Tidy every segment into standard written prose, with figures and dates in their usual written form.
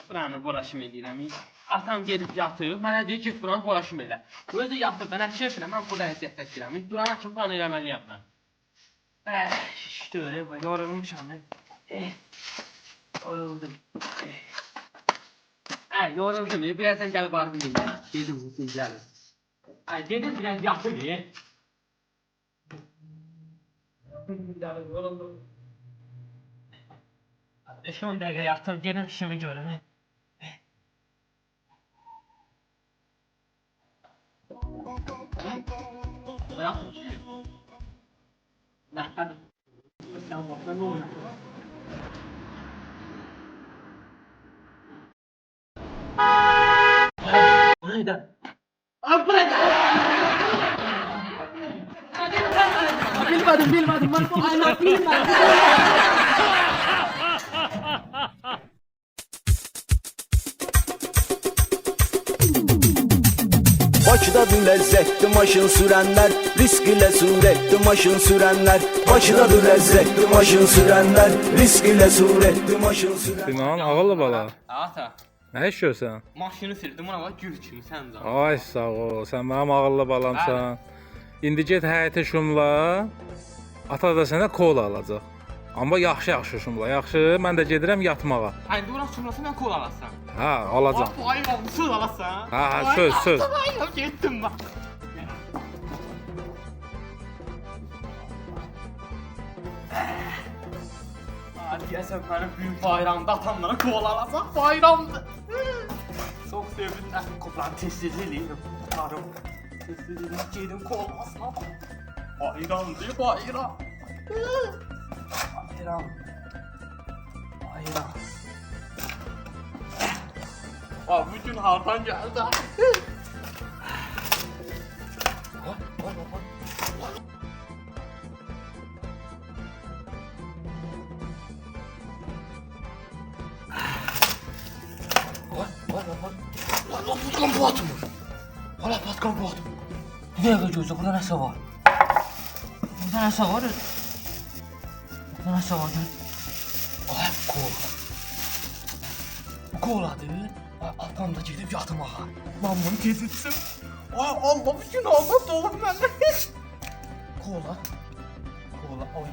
Buranı boraşım edirəm. Atam gedib yatır, mənə deyir ki, buranı boraşım elə. Bu özü yatır, mənə şeflə, mən burada əziyyət çəkirəm. Buranı açıb qan eləməliyəm mən. İşte öyle, yorulmuşam. Yoruldum. Yoruldum, birazdan gəlib arım deyim. Gedim, gəlir. Gedim, biraz yatır, yoruldum. 5-10 dəqiqə yatır, gedim işimi görüm. Yatır. Nə, hadi. Sen bak, ne oluyor? Neydi? Bırak! Bilmedim. Bilmedim. Bakıdadır ləzzətli maşın sürənlər, risk ilə surətli maşın sürənlər. Bakıdadır ləzzətli maşın sürənlər, risk ilə surətli maşın sürənlər. Sinan, ağıllı bala. Ata, Nə işləyirsən? maşını sildim, ona bak gül kimi sən də. Ay sağ ol, sən mənim ağıllı balamsan. İndi get həyətə şumla. Ata da sənə kola alacaq. Amma yaxşı şumla, yaxşı. Mən də gedirəm yatmağa. İndi oran şumlası mən kol alasan. Ha, alacağam. Bayram, söz alasan. Ha, söz. Bayram, getdim bak. Deyəsən mənim büyük bayramda atamlara kol alacaq, bayramdır. Çox sevindim. Koplan tez-tez eləyirəm. Tutarım. Tez-tez eləyirəm, gedim kol almasına bak. Bayramdır, bayram. Bayram. Bu gün hardan geldi? Patkan bu atmır. Valla patkan bu atmır. Bir dakika gözle, burada nəsə var? Burada nəsə var? Burada nəsə var? Ay, kola. Bu koladır. Atam da gedib yatmağa. Lan bunu gedirsin. Ay Allah, bütün Allah dolub məndə. Kola. Oy.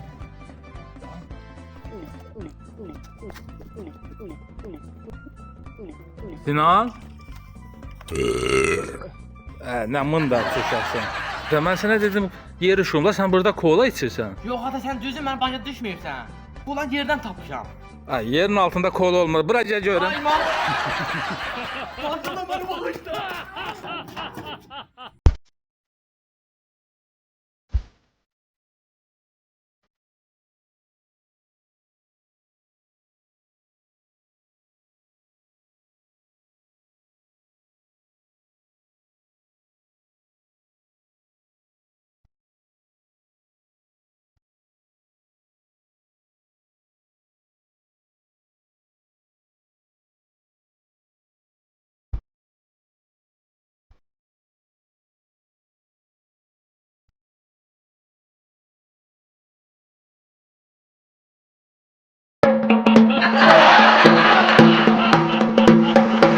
Sinan? Nə mında çökərsən? Mən sənə dedim, yeri şumla, sən burada kola içirsən. Yox ata, sən düzün mən başa düşməyibsən. Bu lan yerdən tapmışam. Yerin altında kola olmaz. Bura gəl görüm. Ay man. Başına məni bağışla.